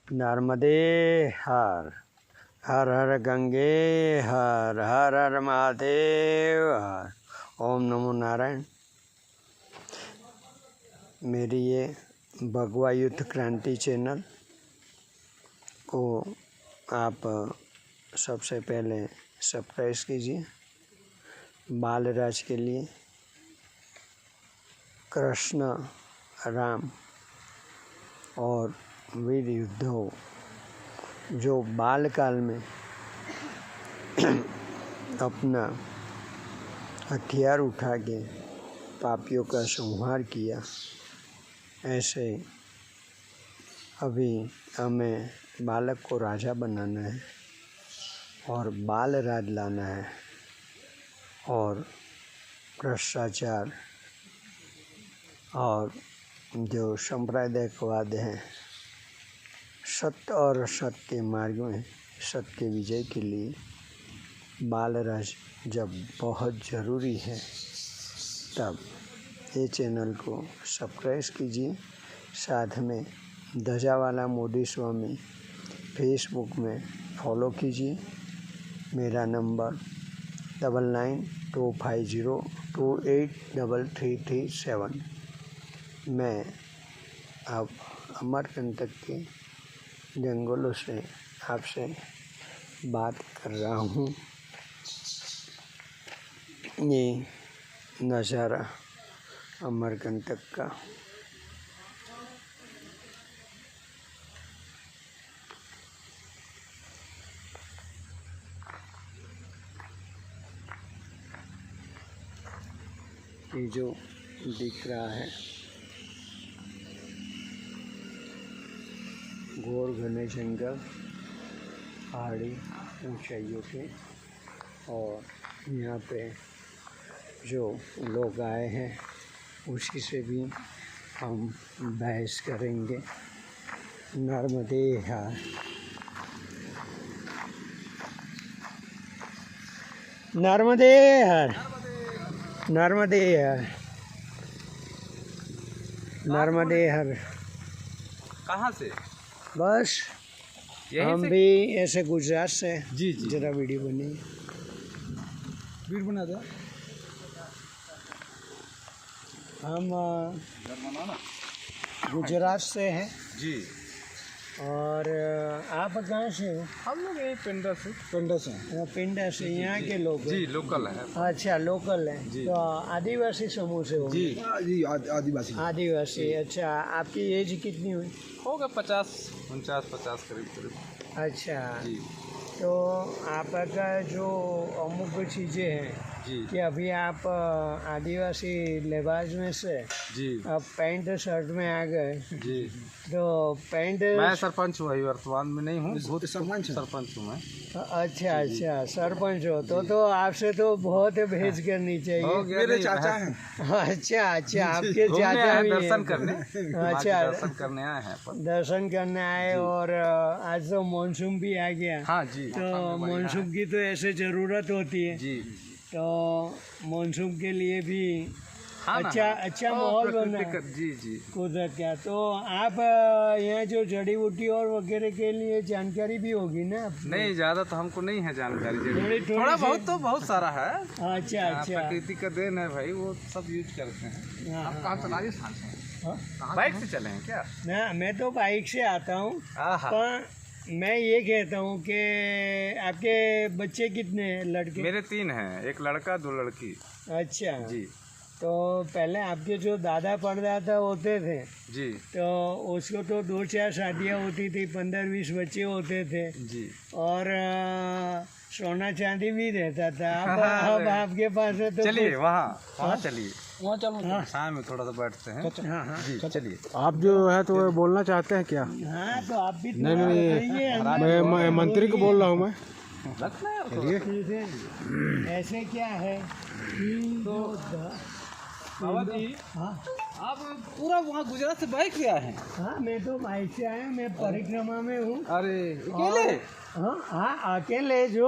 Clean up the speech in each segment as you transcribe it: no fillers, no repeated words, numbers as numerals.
नर्मदे हर हर हर गंगे हर हर हर महादेव हर। ओम नमो नारायण। मेरी ये भगवा युद्ध क्रांति चैनल को आप सबसे पहले सब्सक्राइब कीजिए। बाल राज के लिए कृष्ण राम और वीर युद्धों जो बालकाल में अपना हथियार उठा के पापियों का संहार किया, ऐसे अभी हमें बालक को राजा बनाना है और बाल राज लाना है और भ्रष्टाचार और जो सांप्रदायिकवाद है, सत्य और असत्य के मार्ग में सत्य के विजय के लिए बाल राज जब बहुत ज़रूरी है, तब ये चैनल को सब्सक्राइब कीजिए। साथ में ध्वजावाला मोदी स्वामी फेसबुक में फॉलो कीजिए। मेरा नंबर 9925028337। मैं अब अमरकंटक के जंगलों से आपसे बात कर रहा हूँ। ये नज़ारा अमरकंटक का ये जो दिख रहा है घोर घने जंगल, पहाड़ी ऊंचाइयों के, और यहाँ पे जो लोग आए हैं उसी से भी हम बहस करेंगे। नर्मदे हर नर्मदे हर नर्मदे हर नर्मदे हर। कहाँ से? बस हम से? भी ऐसे गुजरात से। जी जी, जरा वीडियो बनी, वीडियो बना दो। हम गुजरात से हैं। जी, और आप कहाँ से हो? हम लोग यही पिंडा से पिंडा से। यहाँ के लोग हैं? जी, लोकल है। अच्छा, लोकल है। जी। तो आदिवासी समूह से हो? जी जी, आदिवासी। आदिवासी। अच्छा, आपकी एज कितनी हुई? होगा 50-49-50 करीब। अच्छा जी तो आपका जो अमुक चीज़ें हैं जी कि अभी आप आदिवासी लिबास में से जी अब पैंट शर्ट में आ गए, जी। तो पैंट। मैं सरपंच हूँ, अभी वर्तमान में नहीं हूँ, सरपंच हूँ मैं। अच्छा अच्छा, सरपंच हो तो आपसे तो बहुत भेज करनी चाहिए। मेरे चाचा हैं। अच्छा अच्छा, आपके चाचा भी दर्शन हैं। करने। अच्छा, दर्शन करने आए हैं अपन। दर्शन करने आए। और आज तो मानसून भी आ गया। हाँ जी, तो मानसून की तो ऐसे ज़रूरत होती है। जी। तो मानसून के लिए भी हाँ अच्छा माहौल बना है जी जी। कुदरत का। तो आप यहाँ जो जड़ी बूटी और वगैरह के लिए जानकारी भी होगी ना आपको? नहीं, ज्यादा तो हमको नहीं है जानकारी। थोड़ी थोड़ा बहुत तो बहुत सारा है। अच्छा अच्छा। प्रकृति का देन है भाई, वो सब यूज करते हैं। हाँ, आप कहाँ चला? राजस्थान से। हाँ? बाइक से चले हैं क्या? ना, मैं तो बाइक से आता हूँ। आहा। पर मैं ये कहता हूँ कि आपके बच्चे कितने हैं, लड़के? मेरे 3 हैं, एक लड़का 2 लड़की। अच्छा जी तो पहले आपके जो दादा परदादा होते थे, जी तो उसको तो 2-4 शादियाँ होती थी, 15-20 बच्चे होते थे, जी। और सोना चांदी भी रहता था। अब आपके पास है तो चलिए वहाँ चलिए, वहाँ चलो। शाम में थोड़ा सा बैठते हैं। हाँ हाँ जी चलिए। आप जो है तो बोलना चाहते हैं क्या? हाँ, तो आप भी नहीं नहीं, मैं मंत्री को बोल रहा हूँ मैं। चलिए। ऐसे क्या है तो बाबा जी, हाँ आप पूरा वहाँ गुजरात से बाइक से आए हैं? हाँ, मैं तो बाइक से आया, मैं परिक्रमा में हूँ। अरे अकेले? हाँ हाँ, अकेले। जो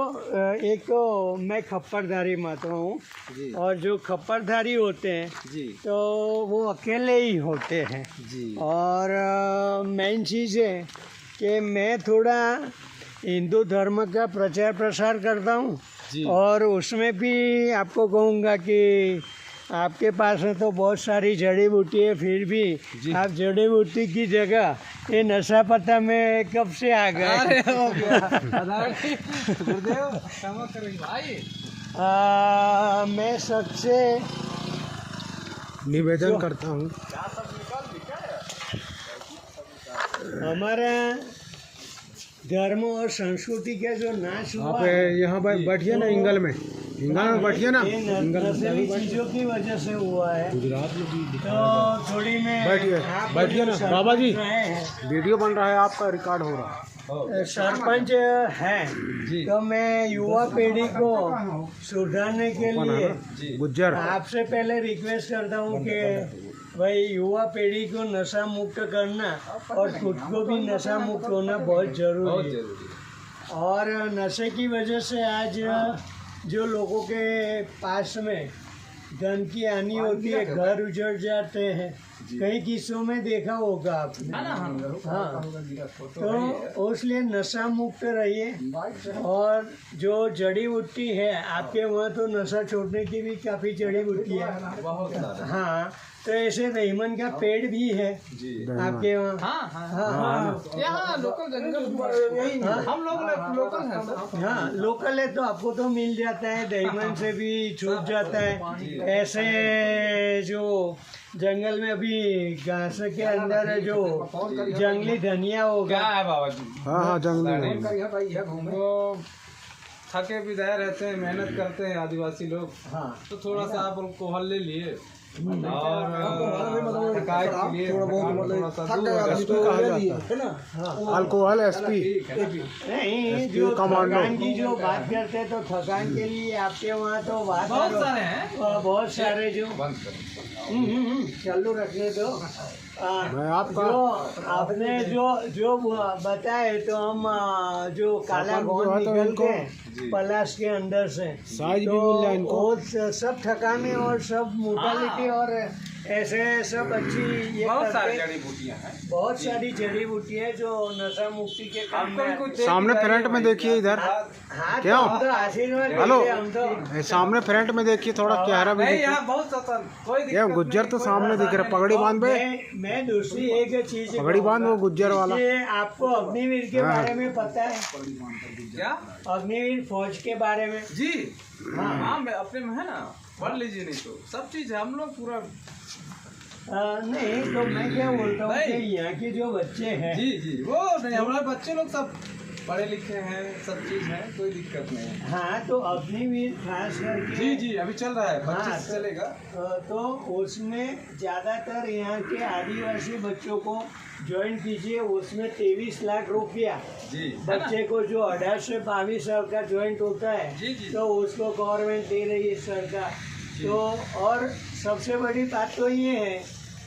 एक तो मैं खप्परधारी माता हूँ, और जो खप्परधारी होते हैं जी तो वो अकेले ही होते हैं। जी। और मेन चीज़ है कि मैं थोड़ा हिंदू धर्म का प्रचार प्रसार करता हूँ और उसमें भी आपको कहूँगा कि आपके पास में तो बहुत सारी जड़ी बूटी है, फिर भी आप जड़ी बूटी की जगह ये नशा पता में कब से आ गए। मैं सबसे निवेदन करता हूँ, हमारा धर्म और संस्कृति का जो नाश हुआ आप यहाँ बैठिए ना, इंगल में बैठिए ना, नशीली चीजों की वजह से हुआ है। गुजरात में भी तो थोड़ी में बैठिए ना बाबा जी, वीडियो बन रहा है आपका, रिकॉर्ड हो रहा है। सरपंच है तो मैं युवा पीढ़ी को सुधारने के लिए गुज्जर आपसे पहले रिक्वेस्ट करता हूँ कि भाई युवा पीढ़ी को नशा मुक्त करना और खुद को भी नशा मुक्त होना बहुत जरूरी है। और नशे की वजह से आज जो लोगों के पास में धन की हानि होती है, घर उजड़ जाते हैं, कई किस्सों में देखा होगा आपने। हाँ, तो इसलिए नशा मुक्त रहिए। और जो जड़ी बूटी है आपके वहाँ, तो नशा छोड़ने की भी काफ़ी जड़ी बूटी है। हाँ, तो ऐसे रहीमन का पेड़ भी है आपके वहाँ। यहाँ लोकल जंगल, हम लोग लोकल हैं सर। हाँ, लोकल है तो आपको तो मिल जाता है, दहीमन से भी छूट जाता है। ऐसे जो जंगल में अभी घास के अंदर है जो जंगली धनिया होगा। क्या है बाबा जी? हाँ जंगली वो थके विदाय रहते हैं, मेहनत करते हैं आदिवासी लोग। हाँ, तो थोड़ा सा आप अल्कोहल ले लिए और थकाई के लिए थोड़ा सा अल्कोहल एसपी नहीं, जो थकान की जो बात करते हैं तो थकान के लिए आपके वहाँ तो बात बहुत सारे हैं, बहुत सारे जो चालू रखने दो। जो आपने जो बताए तो हम जो काला गोंद निकलते पलाश के अंदर से, तो वो सब थकाने और सब मोटालिटी और ऐसे सब अच्छी ये बहुत सारी जड़ी बूटियाँ हैं, बहुत सारी जड़ी बूटियाँ जो नशा मुक्ति के काम में। सामने फ्रंट में देखिए इधर। हाँ, क्या तो आशीर्वाद हेलो, हम तो सामने फ्रंट में देखिए, थोड़ा चेहरा भी देखिए। यहाँ बहुत ये गुज्जर तो सामने दिख रहा, पगड़ी बांध पे। मैं दूसरी एक चीज पगड़ी बांध, वो गुज्जर वाला। आपको अग्निवीर के बारे में पता है? क्या? अग्निवीर फौज के बारे में? जी हाँ, मैं अपने में है ना, पढ़ लीजिए, नहीं तो सब चीज है, हम लोग पूरा नहीं तो मैं क्या बोलता हूँ कि यहाँ के जो बच्चे हैं, जी वो नहीं, हमारे बच्चे लोग सब पढ़े लिखे हैं, सब चीज है, कोई दिक्कत नहीं है। हाँ, तो अग्निवीर खास करके जी अभी चल रहा है, 25 से चलेगा। तो उसमें ज्यादातर यहाँ के आदिवासी बच्चों को ज्वाइन कीजिए। उसमें 23 लाख रुपया बच्चे को जो 18 से 22 साल का ज्वाइंट होता है, तो उसको गवर्नमेंट दे रही है, सरकार। तो और सबसे बड़ी बात तो ये है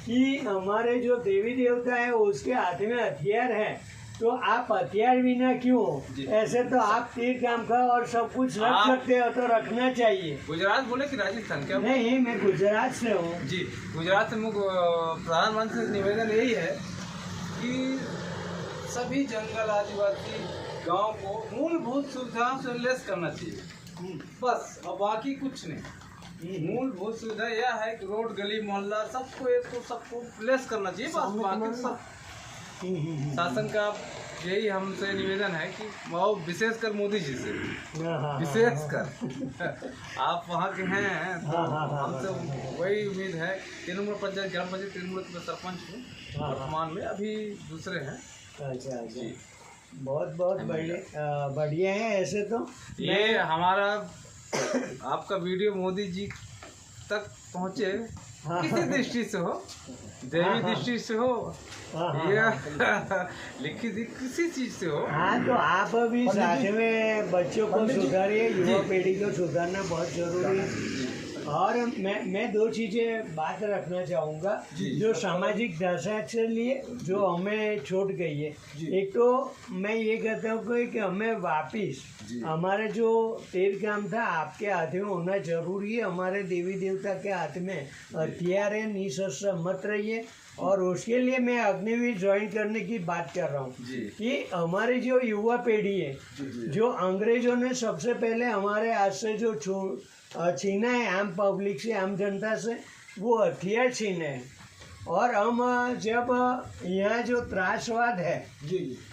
कि हमारे जो देवी देवता है उसके हाथ में हथियार है, तो आप हथियार बिना क्यों? ऐसे तो आप तीर काम का और सब कुछ रख सकते हो, तो रखना चाहिए। गुजरात बोले कि राजस्थान? क्या? नहीं, मैं गुजरात से हूँ। जी, गुजरात से प्रधानमंत्री से निवेदन यही है कि सभी जंगल आदिवासी गांव को मूलभूत सुविधाओं से लेस करना चाहिए, बस, और बाकी कुछ नहीं। मूलभूत सुविधा यह है कि रोड गली मोहल्ला सबको लेस करना चाहिए, बस, बाकी सब शासन का यही हमसे निवेदन है कि वो विशेषकर मोदी जी से, विशेषकर आप वहाँ के हैं तो हमसे वही उम्मीद है। 3 नंबर पंचायत, ग्राम पंचायत 3 नंबर में सरपंच हूँ वर्तमान में, अभी दूसरे हैं। अच्छा जी, बहुत बढ़िया है। ऐसे तो ये हमारा आपका वीडियो मोदी जी तक पहुँचे, किसी दृष्टि से हो, देवी दृष्टि से हो या लिखित किसी चीज से हो। हाँ, तो आप भी साथ में बच्चों को सुधारिए, युवा पीढ़ी को सुधारना बहुत जरूरी है। और मैं 2 चीज़ें बात रखना चाहूँगा जो सामाजिक दशा के लिए जो हमें छूट गई है। एक तो मैं ये कहता हूँ कि हमें वापिस हमारे जो तीर काम था आपके हाथ में होना जरूरी है। हमारे देवी देवता के हाथ में हथियार है, निशस्त्र मत रहिए। और उसके लिए मैं अग्निवीर ज्वाइन करने की बात कर रहा हूँ कि हमारी जो युवा पीढ़ी है, जो अंग्रेजों ने सबसे पहले हमारे हाथ से जो छीना है, आम पब्लिक से, आम जनता से, वो हथियार छीने हैं। और हम जब यहाँ जो त्रासवाद है,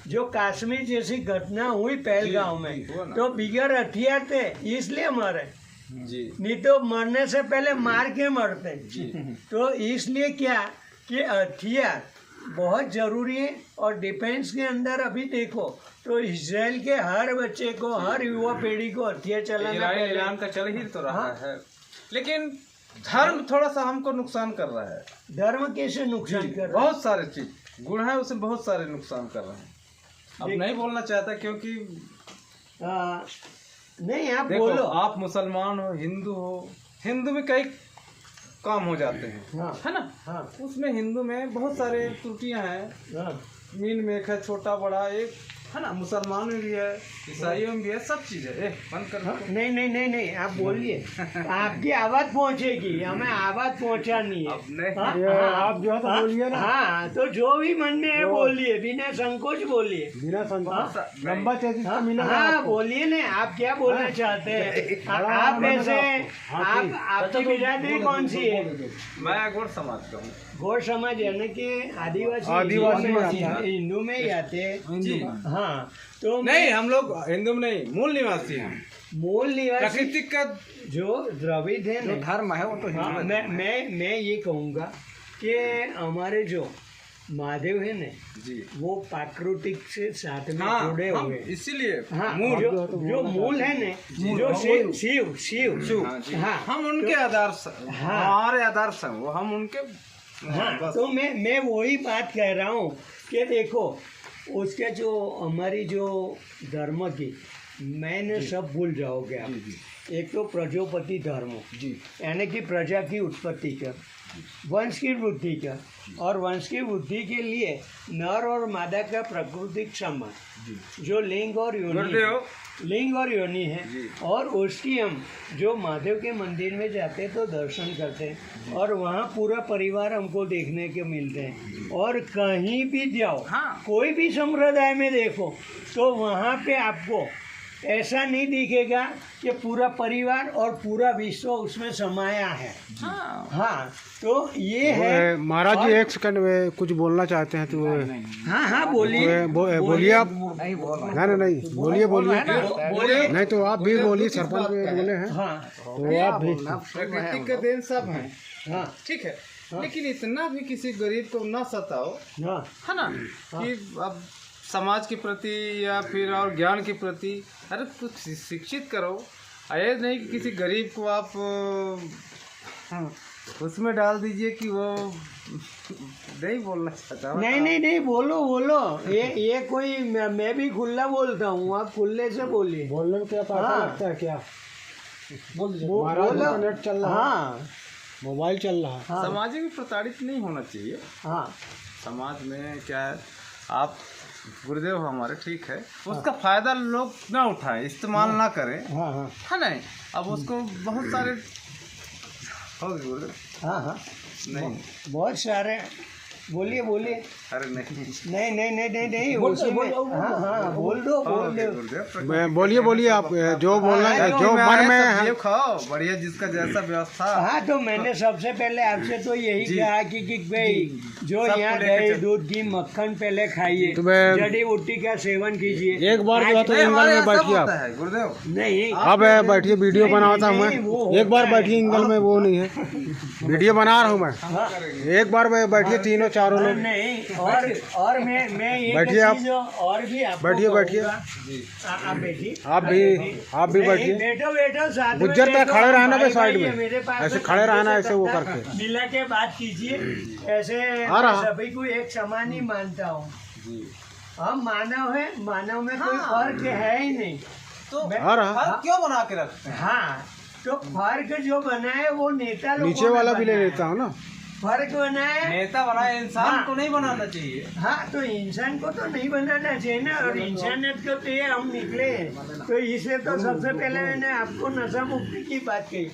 जो कश्मीर जैसी घटना हुई पहलगांव में, तो बिगड़ हथियार थे इसलिए मरे, नहीं तो मरने से पहले मार के मरते। तो इसलिए क्या कि हथियार बहुत ज़रूरी है। और डिफेंस के अंदर अभी देखो तो इजराइल के हर बच्चे को, हर युवा पीढ़ी को हथियार चलाना ईरान का चल ही तो रहा है, लेकिन धर्म थोड़ा सा हमको नुकसान कर रहा है। धर्म कैसे नुकसान कर रहा है? बहुत सारे चीज गुण है उसमें, बहुत सारे नुकसान कर रहे हैं। अब नहीं बोलना चाहता क्योंकि नहीं, आप देखो, बोलो। आप मुसलमान हो, हिंदू हो, हिंदू में कई काम हो जाते हैं, है ना? हाँ। उसमें हिंदू में बहुत सारे त्रुटियां हैं, मीन में है, छोटा बड़ा एक, है ना? मुसलमान में भी है, ईसाइयों में भी है, सब चीज है। बंद कर। नहीं नहीं नहीं नहीं, आप बोलिए। आपकी आवाज पहुंचेगी, हमें आवाज पहुंचानी है। आप जो है तो बोलिए ना। हाँ, तो जो भी मन में है बोलिए, बिना संकोच बोलिए, बिना संकोच। लंबा चेक हाँ बोलिए ना, आप क्या बोलना चाहते हैं? आप वैसे आपकी बिरादरी कौन सी है? मैं गौड़ समाज का हूँ। गौड़ समाज यानी कि आदिवासी हिंदू में ही आते हैं। हाँ, तो नहीं, हम लोग हिंदू में नहीं, मूल निवासी हैं। मूल निवासी प्राकृतिक का जो द्रविड़ है ना, धर्म है वो तो हाँ, मैं ये कहूँगा कि हमारे जो महादेव है ना जी, वो प्राकृतिक से साथ में जुड़े हुए, इसीलिए हाँ, जो मूल है ना, जो शिव, हाँ, हम उनके आधार से, हमारे आधार से वो, हम उनके, हाँ। तो मैं वही बात कह रहा हूँ कि देखो उसके जो हमारी जो धर्म की, मैंने सब भूल जाओगे आप। एक तो प्रजापति धर्म यानी कि प्रजा की उत्पत्ति कर, वंश की वृद्धि कर, और वंश की वृद्धि के लिए नर और मादा का प्राकृतिक संबंध, जो लिंग और योनि है, और उसकी हम जो महादेव के मंदिर में जाते हैं तो दर्शन करते हैं, और वहाँ पूरा परिवार हमको देखने के मिलते हैं। और कहीं भी जाओ, कोई भी संप्रदाय में देखो तो वहाँ पे आपको ऐसा नहीं दिखेगा कि पूरा परिवार और पूरा विश्व उसमें समाया है। हाँ, तो ये है। महाराज जी एक सेकंड में कुछ बोलना चाहते हैं तो हाँ बोलिए। बोलिए आप। नहीं बोलिए। नहीं तो आप भी बोलिए, सरपंच भी बोले हैं। तो आप भी। प्रकृति के देन सब हैं, हाँ ठीक है, लेकिन इतना भी किसी गरीब को ना सताओ, है ना, कि अब समाज के प्रति या फिर और ज्ञान के प्रति, अरे कुछ शिक्षित करो। ये नहीं कि किसी गरीब को आप उसमें डाल दीजिए कि वो नहीं बोलना चाहता। नहीं बोलो। ये कोई मैं भी खुला बोलता हूँ, आप खुले से बोलिए। बोलने में क्या पता लगता है क्या? बोलो। नेट चल रहा है, मोबाइल चल रहा है। समाज में प्रताड़ित नहीं होना चाहिए। समाज में क्या है, आप गुरुदेव हमारे, ठीक है, उसका फायदा लोग ना उठाएं, इस्तेमाल ना करें, है नहीं? अब उसको बहुत सारे हो गए गुरुदेव, नहीं बहुत सारे, बोलिए। अरे नहीं उसी में बोल दो। बोलिए आप जो बोलना है, जो मन में है। खाओ बढ़िया, जिसका जैसा व्यवस्था। हाँ, तो मैंने सबसे पहले आपसे तो यही कहा कि भाई जो यहाँ दही दूध घी मक्खन पहले खाइए, जड़ी बूटी का सेवन कीजिए। एक बार जो तो एंगल में बैठिए आप, गुरुदेव। नहीं अब बैठिए, वीडियो बनाता हूँ मैं। एक बार बैठिए एंगल में, वो नहीं है, वीडियो बना रहा हूँ मैं। एक बार बैठिए, तीनों चारों लोग। नहीं, और मैं ये बैठिए आप, और भी बैठिए आप बैठिए, आप भी बैठिए। बैठो साथ में। गुज्जर तक खड़े रहना भाई, साइड में ऐसे खड़े रहना, ऐसे वो करके मिला के बात कीजिए। ऐसे सभी को एक समान ही मानता हूँ। हम मानव है, मानव में कोई फर्क है ही नहीं। तो फर्क क्यों बना के रखते हैं? हाँ, तो फर्क जो बना है वो नेता लोगों नीचे वाला भी ले लेता हूँ ना। फर्क बनाए, नेता बनाए, इंसान को नहीं बनाना चाहिए। हाँ, तो इंसान को तो नहीं बनाना चाहिए ना, और इंसानियत के तो ये हम निकले हैं। तो इसे तो सबसे पहले मैंने आपको नशा मुक्ति की बात कही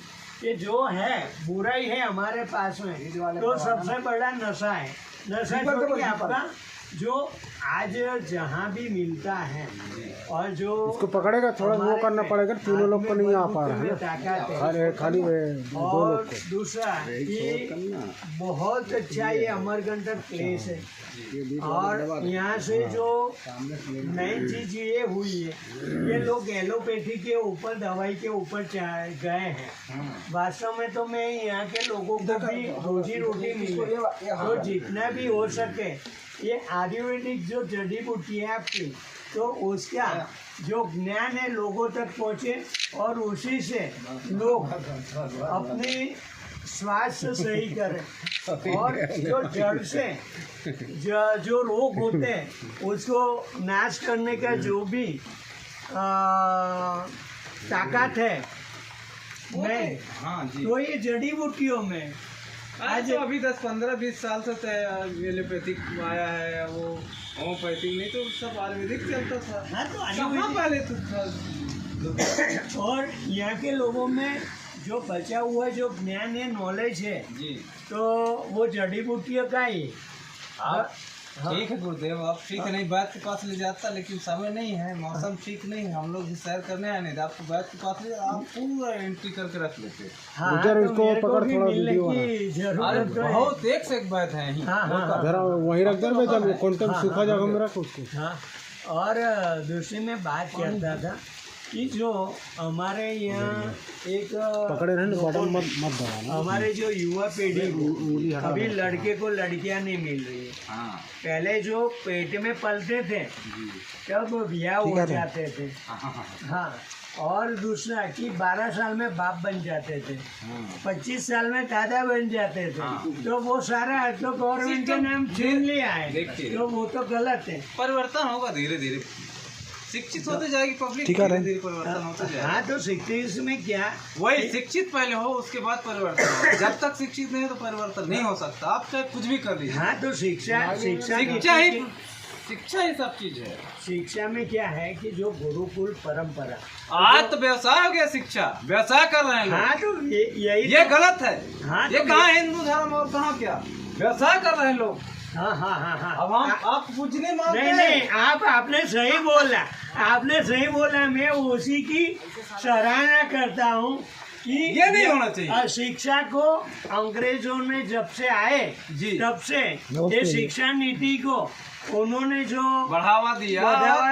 कि जो है बुराई है हमारे पास में, तो सबसे बड़ा नशा है। नशा छोड़िए आपका जो आज जहाँ भी मिलता है और जो इसको पकड़ेगा थोड़ा वो करना पड़ेगा, तीनों लोग को नहीं आ पा रहा है ना, खाली खाली दो लोग और को। दूसरा कि बहुत अच्छा ये अमरकंटक प्लेस है और यहाँ से जो नई चीज ये हुई है, ये लोग एलोपैथी के ऊपर दवाई के ऊपर गए हैं। वास्तव में तो मैं यहाँ के लोगों को भी रोजी रोटी मिले तो जितना भी हो सके ये आयुर्वेदिक जो जड़ी बूटी है आपकी, तो उसका जो ज्ञान है लोगों तक पहुँचे और उसी से लोग अपनी स्वास्थ्य सही करें और जो जड़ से जो रोग होते हैं उसको नाश करने का जो भी ताकत है मैं हाँ जी, तो ये जड़ी बूटियों में आज तो अभी 10-15-20 साल से एलोपैथिक आया है, वो होम्योपैथिक नहीं तो सब आयुर्वेदिक चलता था। हाँ तो कहाँ पहले तो था। और यहाँ के लोगों में जो बचा हुआ जो ज्ञान है, नॉलेज है, जी तो वो जड़ी बूटियों का ही आप हाँ। ठीक है गुरुदेव, आप ठीक है, नहीं बैठ के पास ले जाता, लेकिन समय नहीं है, मौसम ठीक नहीं है, हम लोग भी सैर करने आए नहीं, आपको बैठ के पास ले आप पूरा एंट्री करके रख लेते। हाँ, उधर तो इसको मेरे को पकड़ भी थोड़ा मिलने वीडियो की जरूरत अरे तो है। बहुत एक से एक बैठ है यहीं। हाँ, हाँ, जरा वहीं रख दे भाई, जब कंटेंट हाँ, सूखा जगह में रख उसको। हाँ, और दूसरी में बात करता था कि जो हमारे यहाँ एक पकड़े रहे ना, बटन मत मत दबाना। हमारे जो युवा पीढ़ी को उंगली हटा अभी दो। लड़के को लड़कियां नहीं मिल रही है। हाँ पहले जो पेट में पलते थे जी, तब ब्याह हो जाते थे। हाँ हाँ, और दूसरा कि 12 साल में बाप बन जाते थे, 25 साल में दादा बन जाते थे। हाँ। तो वो सारा तो गवर्नमेंट के नाम छीन लिया है, देखिए। तो वो तो गलत है। परिवर्तन होगा धीरे धीरे, शिक्षित होते जाएगी पब्लिक, ठीक है, धीरे धीरे परिवर्तन होता जाएगा। हाँ तो शिक्षित में क्या वही शिक्षित पहले हो, उसके बाद परिवर्तन हो। जब तक शिक्षित नहीं हो तो परिवर्तन नहीं हो सकता, आप चाहे कुछ भी कर लीजिए। हाँ तो शिक्षा शिक्षा ही सब चीज है। शिक्षा में क्या है कि जो गुरुकुल परंपरा, आज तो व्यवसाय हो गया, शिक्षा व्यवसाय कर रहे हैं लोग। हाँ तो यही ये गलत है। हाँ ये तो कहाँ हिंदू धर्म और कहाँ क्या, व्यवसाय कर रहे हैं लोग। हाँ हाँ हाँ हाँ अब हम आप कुछ नहीं मानते। नहीं नहीं, आपने सही बोला, आपने सही बोला। मैं उसी की सराहना करता हूँ कि ये नहीं होना चाहिए। शिक्षा को अंग्रेजों ने जब से आए जी, तब से ये शिक्षा नीति को उन्होंने जो बढ़ावा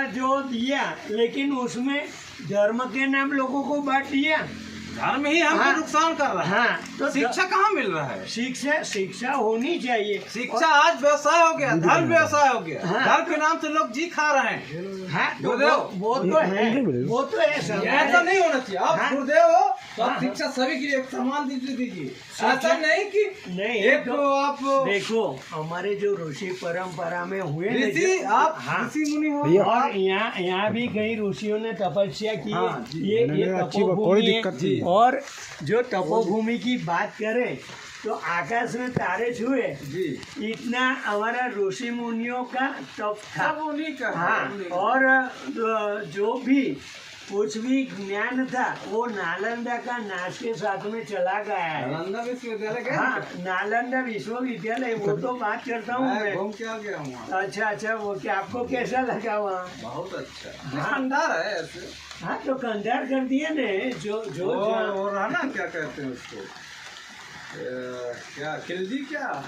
जो दिया, लेकिन उसमें धर्म के नाम लोगों को बांट दिया। धर्म ही हमको हाँ। नुकसान कर रहा है। हाँ तो शिक्षा कहाँ मिल रहा है? शिक्षा होनी चाहिए। शिक्षा आज व्यवसाय हो गया, धर्म व्यवसाय हो गया। हाँ। धर्म के नाम से लोग जी खा रहे हैं। हाँ तो गुरुदेव, वो तो है, वो तो है सब। ऐसा नहीं होना चाहिए। आप हाँ। गुरुदेव हो तो हाँ। आप शिक्षा सभी के लिए एक समान दीजिए। ऐसा नहीं कि नहीं एक तो आप देखो, हमारे जो ऋषि परंपरा में हुए ना, ऋषि, आप हाँ, ऋषि मुनि हो। भैया, और यहाँ भी कई ऋषियों ने तपस्या की हाँ, है। जी। ये नहीं, अच्छी बात, कोई तपोभूमि दिक्कत है। नहीं। और जो तपोभूमि की बात करें तो आकाश में तारे छुए, जी, इतना हमारा ऋषि मुनियों का तप था। सब उन्हीं का है, हाँ, उन्हीं का। और जो भी कुछ भी ज्ञान था वो नालंदा का नाश के साथ में चला गया है। नालंदा विश्वविद्यालय गए? हाँ, नालंदा विश्वविद्यालय, वो तो बात करता हूँ मैं मैं। घूम के आ गया हूँ वहाँ। अच्छा, वो क्या आपको कैसा लगा वहाँ? बहुत अच्छा, हाँ। शानदार है ऐसे। हाँ तो कंधार कर दिए ने जो वो रहा ना, क्या कहते हैं उसको, क्या खिलजी, क्या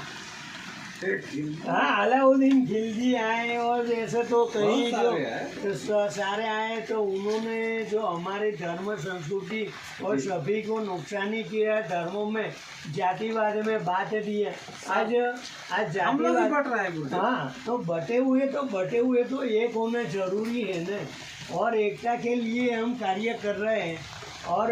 हाँ, अलाउद्दीन खिलजी आए और ऐसे तो कई बहुत जो सारे आए, तो उन्होंने जो हमारे धर्म संस्कृति और सभी को नुकसानी किया, धर्मों में जातिवाद में बात दी है। आज हम लोग भी जातिवाद, बट रहे हैं गुरुदेव। हाँ तो बटे हुए तो एक होना जरूरी है ना, और एकता के लिए हम कार्य कर रहे हैं। और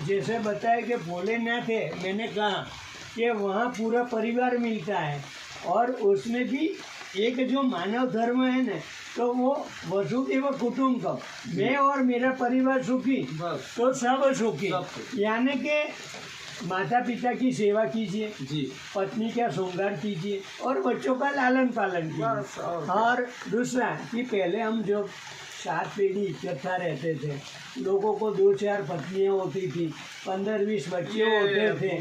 जैसे बताया कि भोलेनाथ है, मैंने कहा कि वहाँ पूरा परिवार मिलता है, और उसमें भी एक जो मानव धर्म है ना, तो वो वसुधैव कुटुंबकम, मैं और मेरा परिवार सुखी बस। तो सब सुखी। सब सुखी। यानी कि माता पिता की सेवा कीजिए, जी, पत्नी का श्रृंगार कीजिए, और बच्चों का लालन पालन बस, कीजिए। और दूसरा कि पहले हम जो 7 पीढ़ी इकट्ठा रहते थे, लोगों को 2-4 पत्नियां होती थी, 15-20 बच्चे होते थे,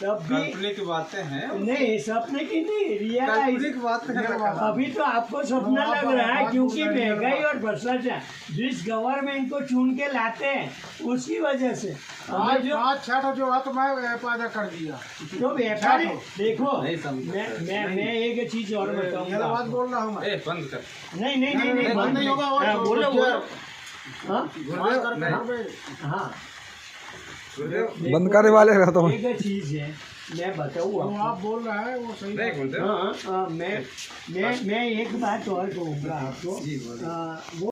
तब भी काल्पनिक बातें हैं। नहीं, सपने की नहीं, रियलाइज। काल्पनिक बातें हैं। अभी तो आपको सपना लग रहा है क्योंकि महंगाई और भ्रष्टाचार जिस गवर्नमेंट को चुन के लाते हैं उसकी वजह से हमें जो आज छठ जो है तो मैं पैदा कर दिया। तो व्यापारी देखो, नहीं समझा। मैं एक चीज और ये बताऊंगा। बात बोल रहा हूँ मैं। ए बंद कर। नहीं नहीं नहीं नहीं, बंद नहीं होगा, और हाँ, बोलो बोलो। हाँ हाँ, बंद करने वाले रहो तो एक चीज है मैं बताऊँ जो आप बोल रहे हैं वो सही नहीं बोलते। हाँ, मैं एक बात और कहूँगा आपको। वो